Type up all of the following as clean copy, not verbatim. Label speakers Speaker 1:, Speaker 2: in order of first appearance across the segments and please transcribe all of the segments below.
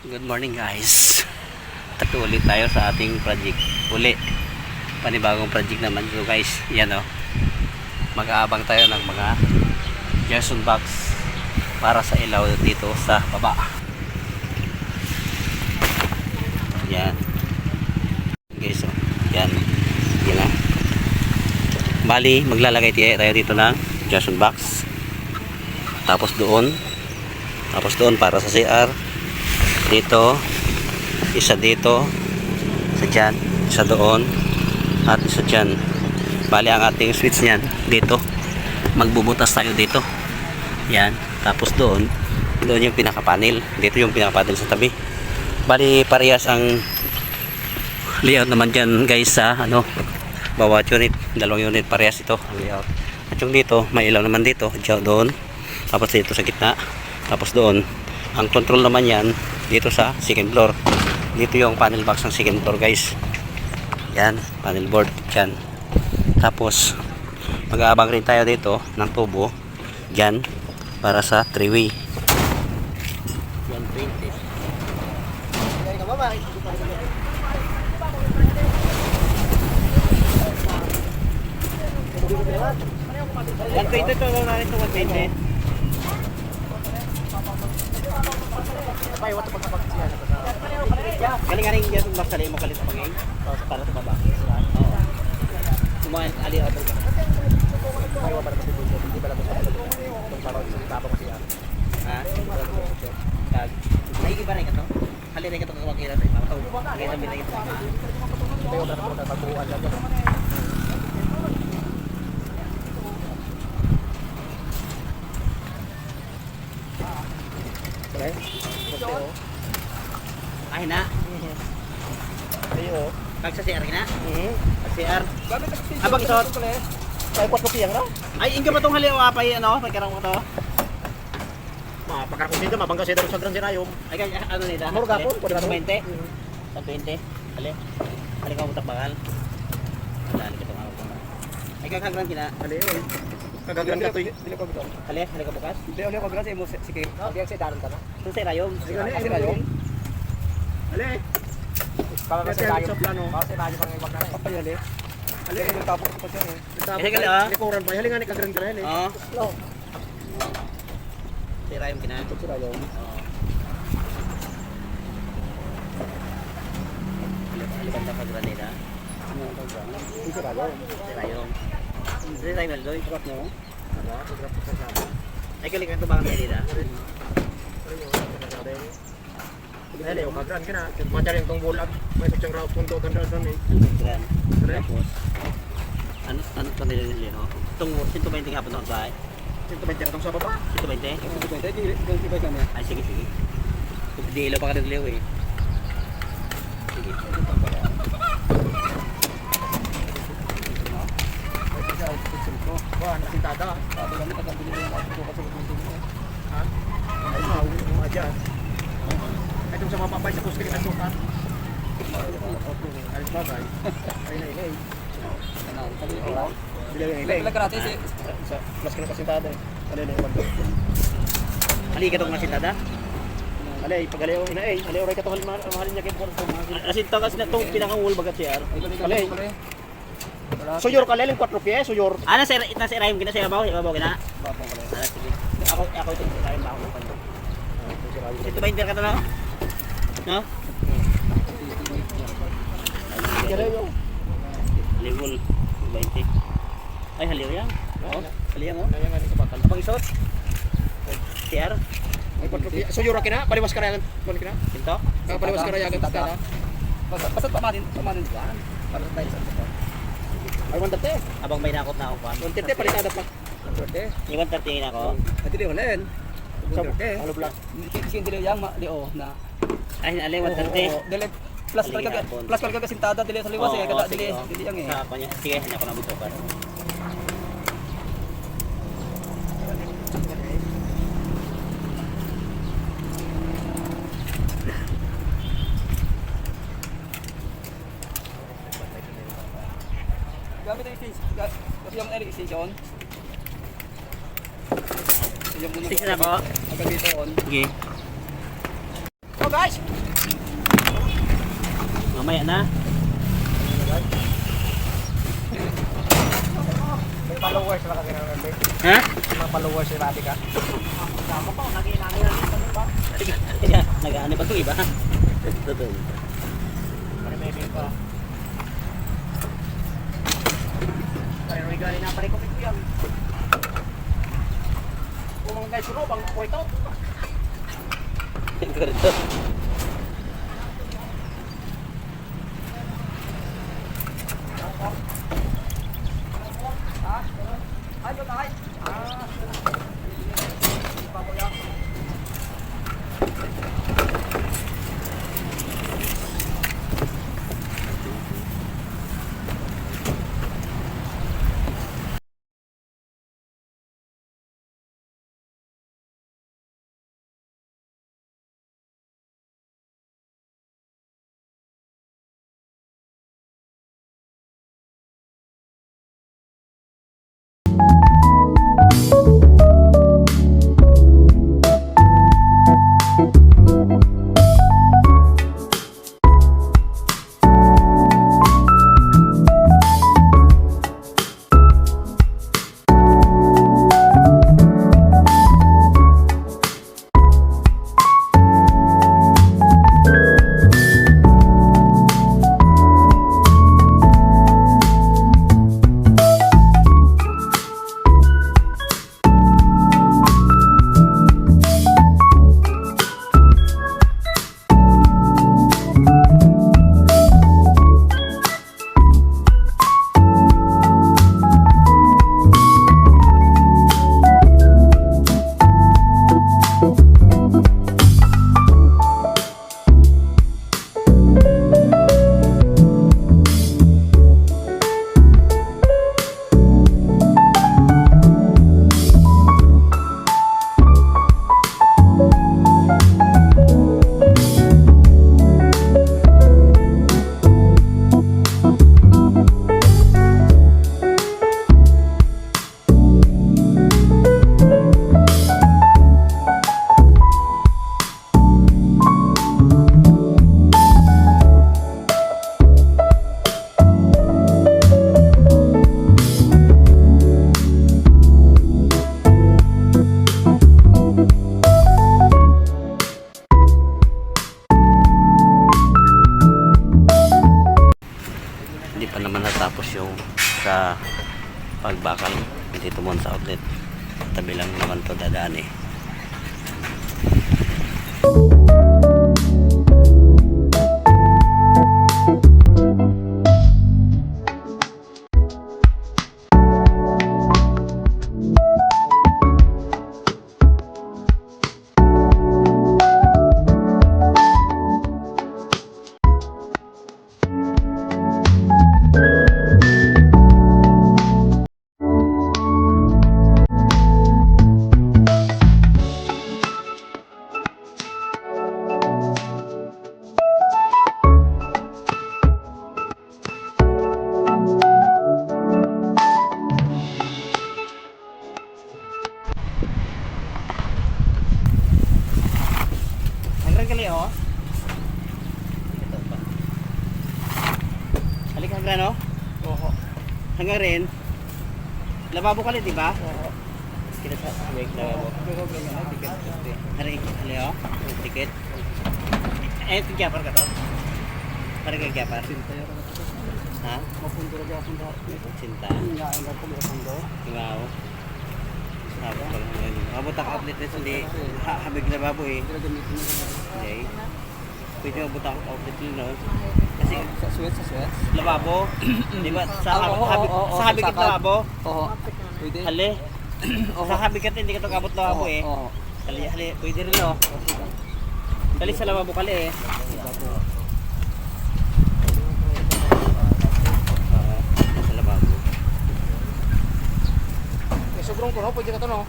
Speaker 1: Good morning guys. Tato ulit tayo sa ating project. Uli. Panibagong project naman so guys. Yan o. Mag-aabang tayo ng mga Jason box para sa ilaw dito sa baba. Yan. Guys o. Yan. Yan na. Bali, maglalagay tayo dito ng Jason box. Tapos doon para sa CR. Dito, isa dito, isa dyan, isa doon, at isa dyan. Bali ang ating switch niyan dito. Magbubutas tayo dito. Yan. Tapos doon yung pinaka-panel. Dito yung pinaka-panel sa tabi. Bali parehas ang layout naman dyan guys sa bawat unit. Dalawang unit parehas ito ang layout. At yung dito, may ilaw naman dito. Diyan doon. Tapos dito sa gitna. Tapos doon. Ang control naman yan dito sa second floor. Dito yung panel box ng second floor guys. Yan, panel board dyan. Tapos mag-aabang rin tayo dito ng tubo dyan para sa 3-way. Yan, 20. Yan, 20 ito lang natin ito, 120. Ay, wato pagkapagsiyan na ba? Galing-galing yan kung masalay mo kalit panging para sa baba. Oo. Kumain ali ato. Ay, wala para sa dito. Hindi pala sa itong para sa tapa ko siya. Ha? Kag. Ay, iba rin ito. Hali rin ito kawakira sa iba. Ngayon sabi na ito. Ito yung para sa pagbuuan lang. Okay. Ay na. Ayo. Kag sa CR na? Sa CR. Abang isot. Ay 4 piyang ra. Ay ingga ba tong haliw apay pagkarang mo to?
Speaker 2: Pagkarang ko dito mabangga sa sa Gran Sinayom.
Speaker 1: Ay kay nida?
Speaker 2: Murag gapon, pwede
Speaker 1: sa
Speaker 2: ba?
Speaker 1: 20. Sa 20. Ali. Ali ka utak bakal. Dali ka tong ako. Ay kag hagran kina.
Speaker 2: Ali. Kagagran ka to. Dili ko bitaw.
Speaker 1: Ali ka bukas.
Speaker 2: Dili ko gras mo sige. Diyan sa dalan ta na.
Speaker 1: Sa Rayom.
Speaker 2: Sa Rayom. Ali. Para sa tayo plano. Para sa tayo pang ibang na. Papay ali. Ali yung tapos ko pa siya eh.
Speaker 1: Kasi kala.
Speaker 2: Likuran pa. Halingan ni kagran kala ali.
Speaker 1: Oo. Sa Rayom kina.
Speaker 2: Sa Rayom.
Speaker 1: Oo. Alikan ta kag granada.
Speaker 2: Sa Rayom.
Speaker 1: Sa Rayom. Sa Rayom doy.
Speaker 2: Trap no. Trap sa sama.
Speaker 1: Ay kali kan to bang nida.
Speaker 2: Dali o kagran kana. Matari tong bulag. May sa raw pundo ganda sa ni.
Speaker 1: Gran. Tapos ano pa nila nila no? Itong 120 nga pa no ba?
Speaker 2: 120 tong sa baba.
Speaker 1: 120?
Speaker 2: 120 di ba kami?
Speaker 1: Ay sige. Di ilaw pa ka nagliw eh. Sige.
Speaker 2: Wah, nasintada. Sabi kami tagabili ng auto kasi gusto mo. Ha? Ay, mo aja. Ay, itong sa mapapay sa kuskili at sukat. Ay, bagay. Ay, nailay. Bilay. Bilay ka natin sa plus ka na kasintada eh. Alay na yung magdo.
Speaker 1: Ali ka tong nasintada?
Speaker 2: Alay, pag-alayaw na eh. Alayaw rin ka itong mahalin niya kayo.
Speaker 1: Nasinta kasi na itong pinakang-wall bagat siya.
Speaker 2: Alay. Suyor ka leling 4 pies, suyor.
Speaker 1: Nasa Rayom kina sa ibabaw kina. Sige. Ako ito sa Rayom ba ako ng pando. Ito ba hindi ka to no? No? Level 20. Ay haliw yan. Oo. Haliw mo. Abang isot. CR.
Speaker 2: Ay 4 pies. Suyor ka na, paliwas ka na kon kina.
Speaker 1: Pinto.
Speaker 2: Paliwas ka na yagan ta.
Speaker 1: Basta pamanin dyan. Para tayo sa ito.
Speaker 2: Ay 130.
Speaker 1: Abang may nakot na ako pa.
Speaker 2: 130 palitada pa. 130.
Speaker 1: Yung 130 na ako.
Speaker 2: Ati di wala yan. Ano black?
Speaker 3: Kasi dili yang dili na.
Speaker 1: Ay alay 130.
Speaker 3: Dili plus kalga kasintada dili sa liwas eh kada dili yang eh.
Speaker 1: Sa kanya. Sige, hanya ko na buto pa.
Speaker 3: Gamit ang extension. Kasi yung extension. Yung
Speaker 1: Six na po.
Speaker 3: Agad dito on.
Speaker 1: Sige.
Speaker 2: ano guys?
Speaker 1: Mamaya na.
Speaker 2: May followers na kami ng member.
Speaker 1: Ha?
Speaker 2: Mga followers ni Rabi ka. Tama pa, nag-iinanay natin pa.
Speaker 1: Nag-ano pa ito iba? Totoo.
Speaker 2: Pare may pa. Pare regali na pare ko yan. Kung mga guys suno bang ko ito.
Speaker 1: Ganito.
Speaker 2: Ayo tayo.
Speaker 1: Hindi pa naman natapos yung sa pagbakal dito mo sa outlet. Tabi lang naman to dadaan eh.
Speaker 2: Hanggang kali oh.
Speaker 1: Ito pa. Halik hanggang no?
Speaker 2: Oo.
Speaker 1: Hanggang rin. Lababo ka rin, di ba?
Speaker 2: Oo.
Speaker 1: Kita sa wake lababo.
Speaker 2: Pero ganyan na ticket.
Speaker 1: Hari, Leo, tiket. Eh, tigyapar ka to? Hari ka gyapar? Ha?
Speaker 2: Mapunto na dyan sa
Speaker 1: Sinta.
Speaker 2: Hingaan na po may pundo.
Speaker 1: Tingaw. Sabi ko lang ngayon. Abot ako outlet na hindi. Habig lababo eh.
Speaker 2: Pero gamitin mo na.
Speaker 1: Okay. Pwede abot ako outlet yun, no? Kasi
Speaker 2: Sa sweat.
Speaker 1: lababo, di ba? Sa
Speaker 2: Oo,
Speaker 1: habig,
Speaker 2: oo,
Speaker 1: sa habig
Speaker 2: sa
Speaker 1: at
Speaker 2: sakad.
Speaker 1: lababo.
Speaker 2: Oo. Pwede.
Speaker 1: Hali. Sa habig at hindi ka ito kabot lababo eh.
Speaker 2: Oo.
Speaker 1: Hali. Pwede rin, no? Dali sa lababo kali eh. Sa lababo.
Speaker 2: May sobrang ko no, pwede ka to no.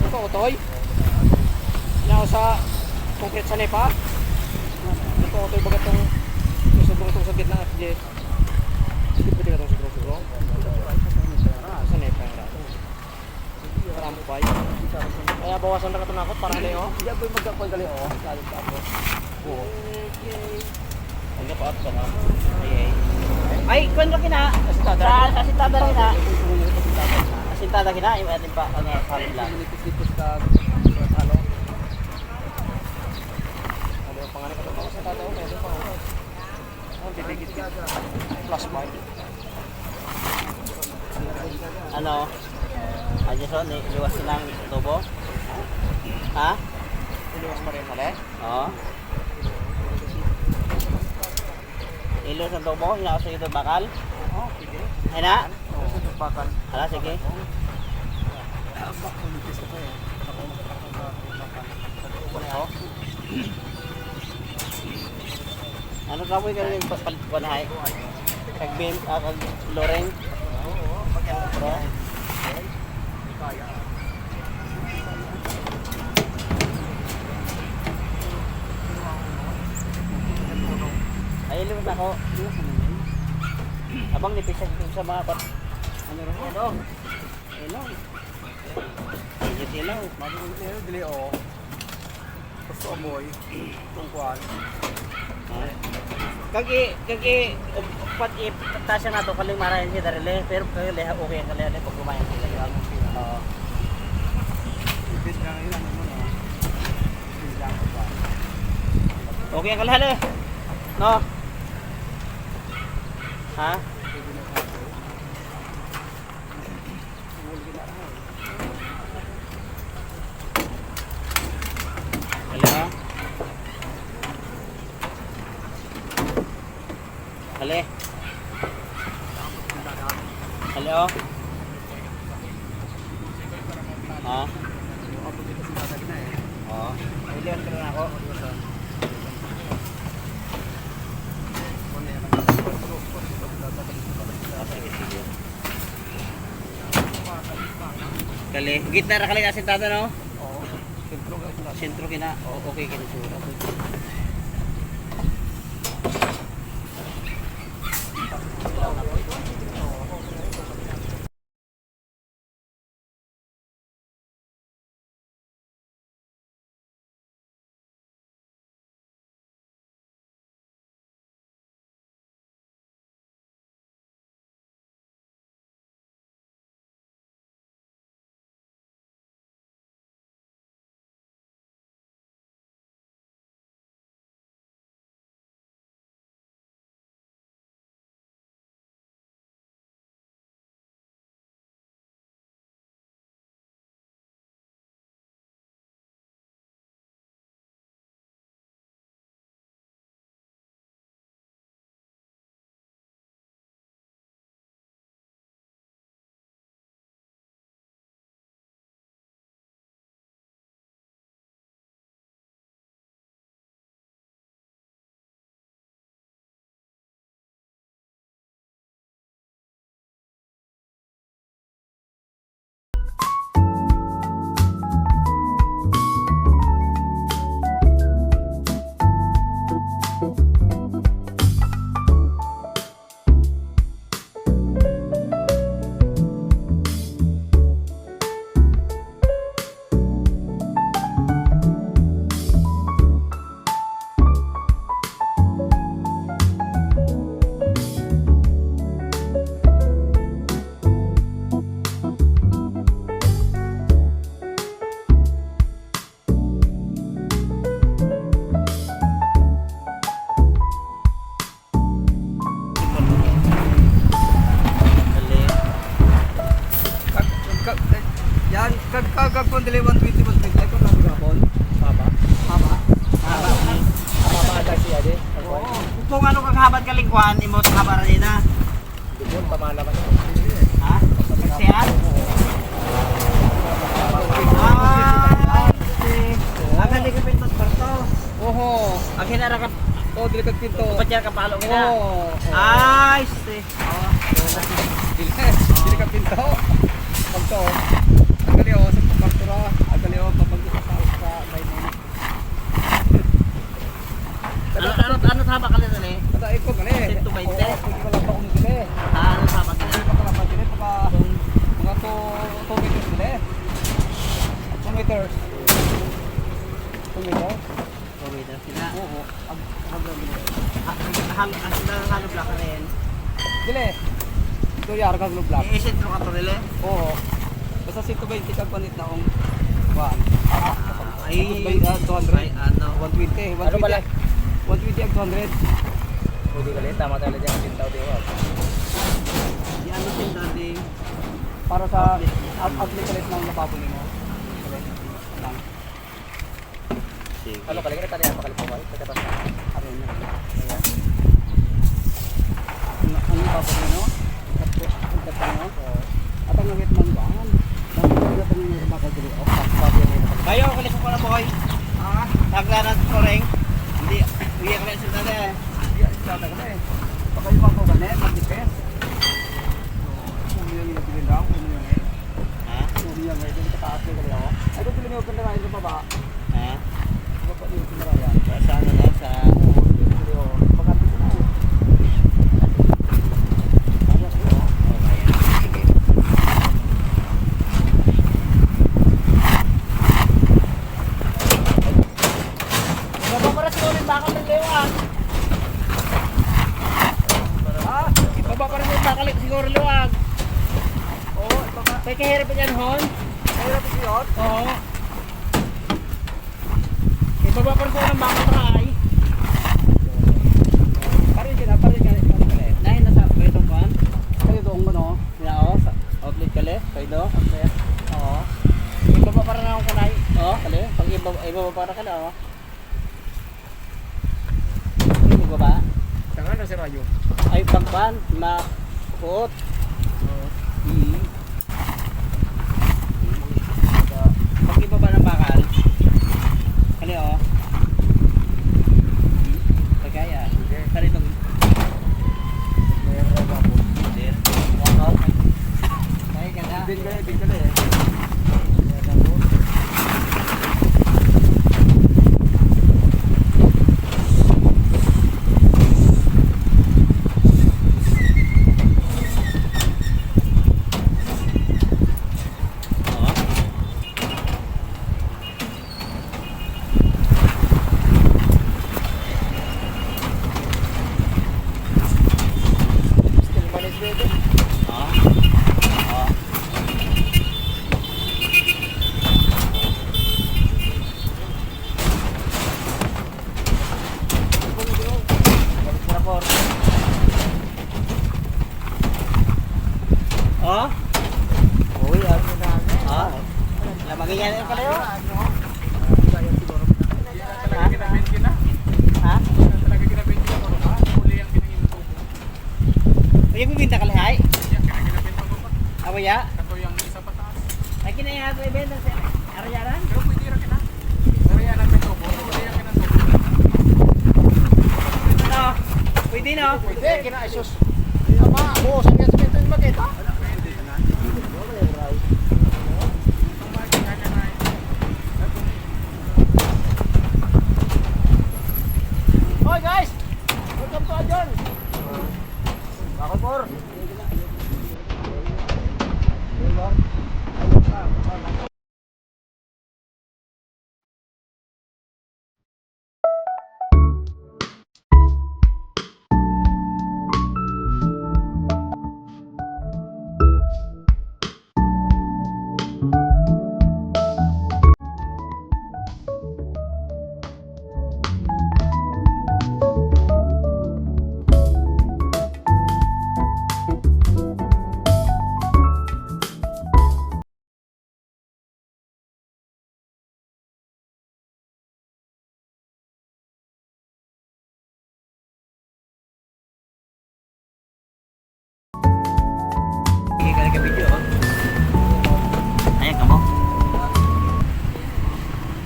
Speaker 2: Ito, otoy. Now sa concrete sa nepa. Ito, otoy baga tong may sobrang itong sa gitna FJ. Hindi pwede ka tong sobrang. Sa nepa yung rato. Maramo pa yun. Kaya bawasan na katunakot para hali oh. Hindi ako yung magkakol gali oh. Galit ka ako. Oo.
Speaker 1: Ang gapaat ka na.
Speaker 3: Ay, kung na kina. Asintada rin na. Asintada kina. Yung ating pa. Ano, sabi lang.
Speaker 2: Nipis-nipis ka. Ano? Ano yung pangalan ka ito? Sa tataw. Meron pa. Oh, didikit ka. Plus mark.
Speaker 3: Ano? Adyason, iwas silang tubo. Ha?
Speaker 2: Iliwas pa rin mali.
Speaker 3: Oo. Ilos ang tubo, hinakaso ito bakal.
Speaker 2: Oh, sige.
Speaker 3: Ay na?
Speaker 2: Oo, bakal.
Speaker 3: Hala, sige.
Speaker 2: Nipis ka pa eh. Ako
Speaker 3: Oo. Ano kamoy ka rin palit hay? Kag beam, kag loreng.
Speaker 2: Oo, maganda
Speaker 3: Bro.
Speaker 2: kaya.
Speaker 3: Ay, ilos ako. Abang nipis sa mga pat. Ano rin? Ano? Ilaw. Sige, ilaw.
Speaker 2: Magiging tayo, dili o. Gusto amoy. Tungkuan.
Speaker 3: Kagi upat tasya na to kaling marahin siya darili pero kagi leha okay ang kalihan pag kumain sila. Oo.
Speaker 2: Ibis na ilan mo na. Ibis lang ko ba?
Speaker 3: Okay ang kalihan eh. No. Ha? Hello. Hali. Hello. Ha? Oo. Ilan ka na ako. Kali. Gitna ra kali asintado no?
Speaker 2: Oo. Sentro ka sila.
Speaker 3: Sentro kina. Okay kina sura.
Speaker 2: Kagkagag kung dili 120 ay kung lang gapon. Haba. Haba.
Speaker 3: Haba.
Speaker 2: Haba ada siya di.
Speaker 3: Oo. Kung ano kang habad kalingkuhan, imo sa habaran nina.
Speaker 2: Dubon pamana ba?
Speaker 3: Ha? Kagsiyan? Ang hali ka pintos parto.
Speaker 2: Oho.
Speaker 3: Ang hinara ka,
Speaker 2: Oh, dili kag pinto.
Speaker 3: upatyar ka palo kita.
Speaker 2: Oh.
Speaker 3: Ay, ste.
Speaker 2: Dili kag pinto. Pagto. Ang gali o sa pagtura, ang gali o papagto sa baynon.
Speaker 3: Ano haba ka nito ni?
Speaker 2: Kada iko gali.
Speaker 3: 120?
Speaker 2: Oo, pwede ko lang ba kung gali.
Speaker 3: Ano haba ka
Speaker 2: Hindi
Speaker 3: nito?
Speaker 2: pa pala pa dili mga to meters gali. 2 meters. 2 meters?
Speaker 3: 2 meters sila.
Speaker 2: Oo.
Speaker 3: Halo block ka rin.
Speaker 2: Dili. Ito yung arga glue block.
Speaker 3: I-set mo ka to rin.
Speaker 2: Oo. Basta si 220 kag panit na akong 1.
Speaker 3: Ay,
Speaker 2: 200.
Speaker 3: ay, ano.
Speaker 2: 120.
Speaker 3: Ano pala?
Speaker 2: 120 ag 200.
Speaker 3: Pwede ka rin, tama talaga dyan. Sintaw di ba? Yan ang sintati.
Speaker 2: Para sa outlet ulit ng napapuli mo. Lang.
Speaker 1: Sige.
Speaker 3: Ano ka lang, tali ang pakalipo ka? Pagkatas na.
Speaker 2: Ano yun? Ayan. Ang napapuli mo? Ang tapos mo? At ang nangit ng baan. Ang nangit ng makaguli. O, papapuli mo.
Speaker 3: Kayo, kalis ko na boy. Tagla na sa koreng. Hindi, uwi ka rin sintati.
Speaker 2: Isada ko na eh. Baka yung mga kaganit, mag-depend. Kung yung inabilin lang, kung yung eh.
Speaker 3: Ha?
Speaker 2: Kung yung eh, dito kataas na kali ako. Ay, kung pili mo yung kandara, yung baba.
Speaker 3: Ha?
Speaker 2: Baba yung kandara yan.
Speaker 3: Sa ano na? Sa...
Speaker 2: Oo, yung pili ko. Pagkati ko na eh. Ayos ko.
Speaker 3: Okay, sige. Nababaras ko rin bakal ng liwan.
Speaker 2: Ah,
Speaker 3: Ipababaras ko bakal siguro liwag.
Speaker 2: oo, baba.
Speaker 3: May kahirap yan, Hon?
Speaker 2: Mahirap ito yun.
Speaker 3: Oo. Ibababaras ko ng bakal na ay.
Speaker 2: Parin ka na, parin ka na.
Speaker 3: Nahin na sa pwede itong kan.
Speaker 2: Kayo doong ano?
Speaker 3: Oo, sa outlet kali. Pwede.
Speaker 2: Outlet.
Speaker 3: Oo. Ibababara na akong kanay. Oo, kali. Pag ibababara ka na, oo. Ano mo ba?
Speaker 2: Tangan na si Rayo.
Speaker 3: Ay, pagban, makuot. Pag ibaba ng bakal, kali o. Pagkaya. Kali itong
Speaker 2: Mayroon na po.
Speaker 3: dir. Walkout. Kaya ka na.
Speaker 2: Din ka na eh.
Speaker 3: Oo.
Speaker 2: Still management.
Speaker 3: Oo. Oo. Rapor. Oh?
Speaker 2: Uy, ano na
Speaker 3: Ah. Lamagin yan pala yun. Ha? Uy, bibinta ka lahay? Awaya? Ay, kinaya ko ibenta sa arayaran? Ano? Pwede no?
Speaker 2: Pwede, kina-isos. Ama, buosan niya sa pinto yung magkita. Hoy guys! Welcome to Adyon! Bakit por?
Speaker 3: Sige ka lang video oh. Ayan ka mo.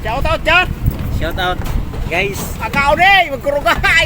Speaker 2: Shout out dyan!
Speaker 3: Shout out guys.
Speaker 2: Akaw ni! Magkurugay!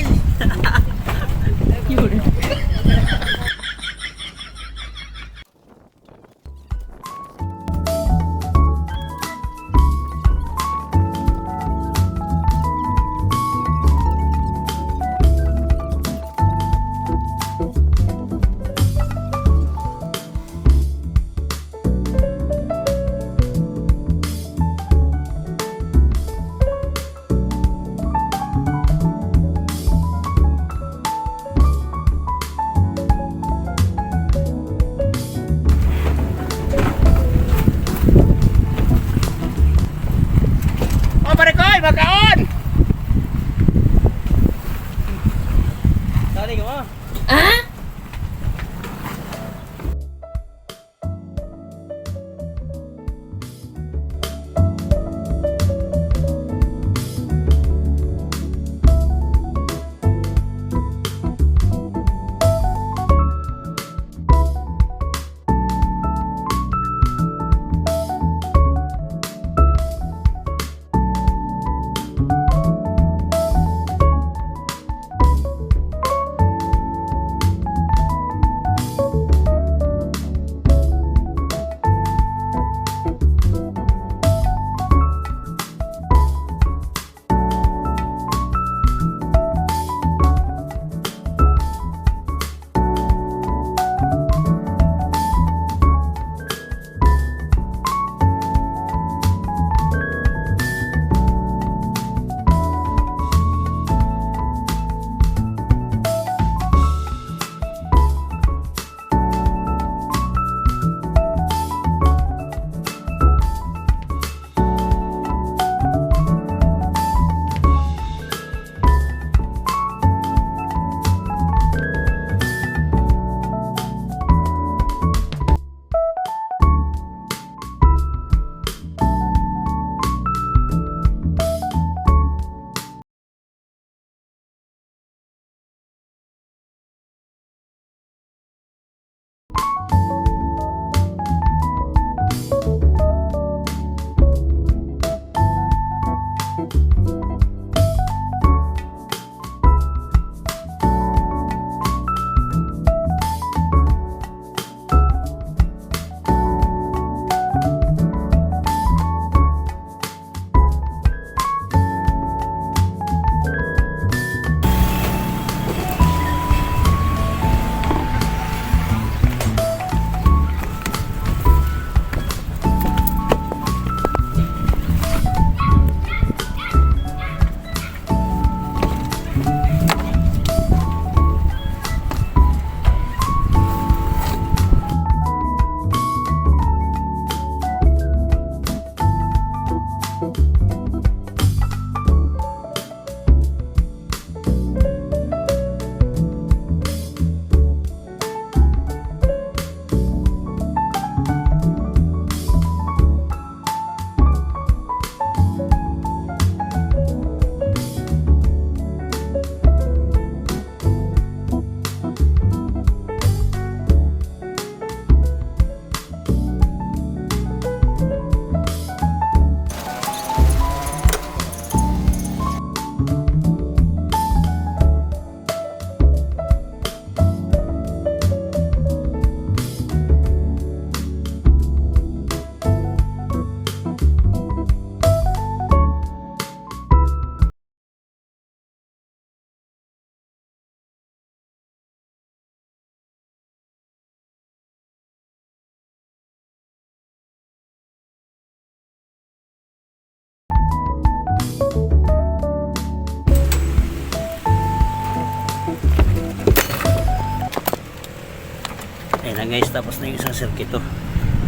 Speaker 1: Ayan na guys, tapos na yung isang circuito.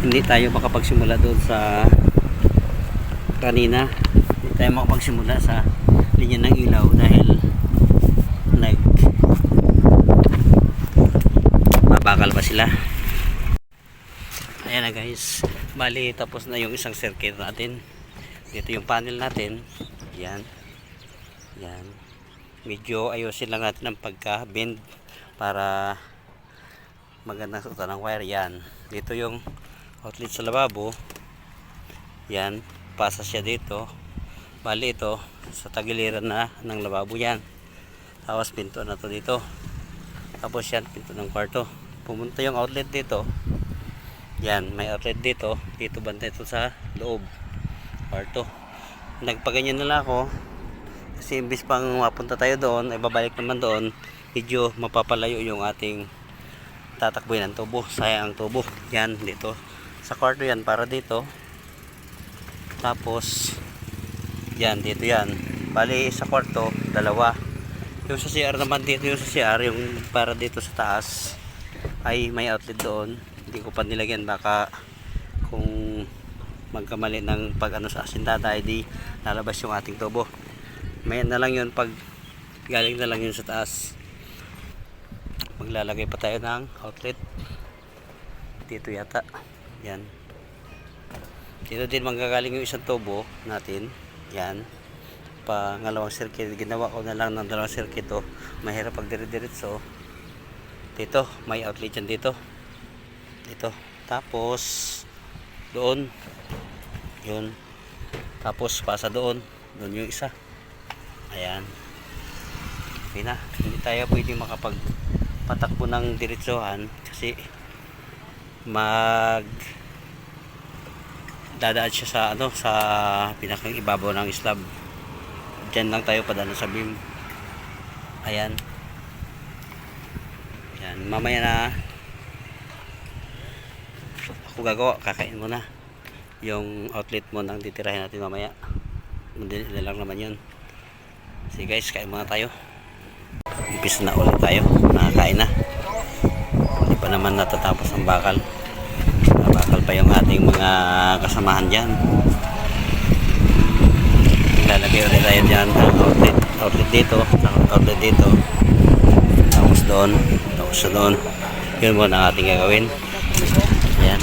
Speaker 1: Hindi tayo makapagsimula doon sa kanina. Hindi tayo makapagsimula sa linya ng ilaw dahil mabakal pa sila. Ayan na guys, bali tapos na yung isang circuit natin. Dito yung panel natin. Yan. Yan. Medyo ayusin lang natin ang pagka-bend para magandang suotan ng wire. Yan. Dito yung outlet sa lababo. Yan. Pasa siya dito. Bali ito sa tagiliran na ng lababo yan. Tapos pinto na to dito. Tapos yan, pinto ng kwarto. Pumunta yung outlet dito. Yan, may outlet dito. Dito banda ito sa loob. Kwarto. Nagpaganyan nila ako. Kasi imbis pang mapunta tayo doon, ay babalik naman doon. Medyo mapapalayo yung ating tatakboy ng tubo. Sayang ang tubo. Yan, dito. Sa kwarto yan, para dito. Tapos, yan, dito yan. Bali, sa kwarto, dalawa. Yung sa CR naman dito, yung sa CR, yung para dito sa taas, ay may outlet doon. Hindi ko pa nilagyan, baka kung magkamali ng pag ano sa asintada, ay di lalabas yung ating tubo. May na lang yun, pag galing na lang yun sa taas. Maglalagay pa tayo ng outlet dito yata. Yan. Dito din manggagaling yung isang tubo natin. Yan. Pangalawang circuit, ginawa ko na lang ng dalawang circuit to. Mahirap pag dire-diretso. Dito, may outlet yan dito. Dito. Tapos doon. Yun. Tapos pasa doon. Doon yung isa. Ayan. Okay na. Hindi tayo pwede makapagpatakbo ng diretsohan kasi dadaan siya sa ano, sa pinakang ibabaw ng slab. Diyan lang tayo padaan sa beam. Ayan. Ayan. Mamaya na ako gagawa. Kakain mo na yung outlet mo nang titirahin natin mamaya. Madali na lang naman yun. Sige guys, kain muna tayo. Umpisa na ulit tayo. Nakakain na. Hindi pa naman natatapos ang bakal. Bakal pa yung ating mga kasamahan dyan. Lalagay ulit tayo dyan ng outlet dito, outlet dito, tapos doon, tapos doon. Yun muna ang ating gagawin. Ayan.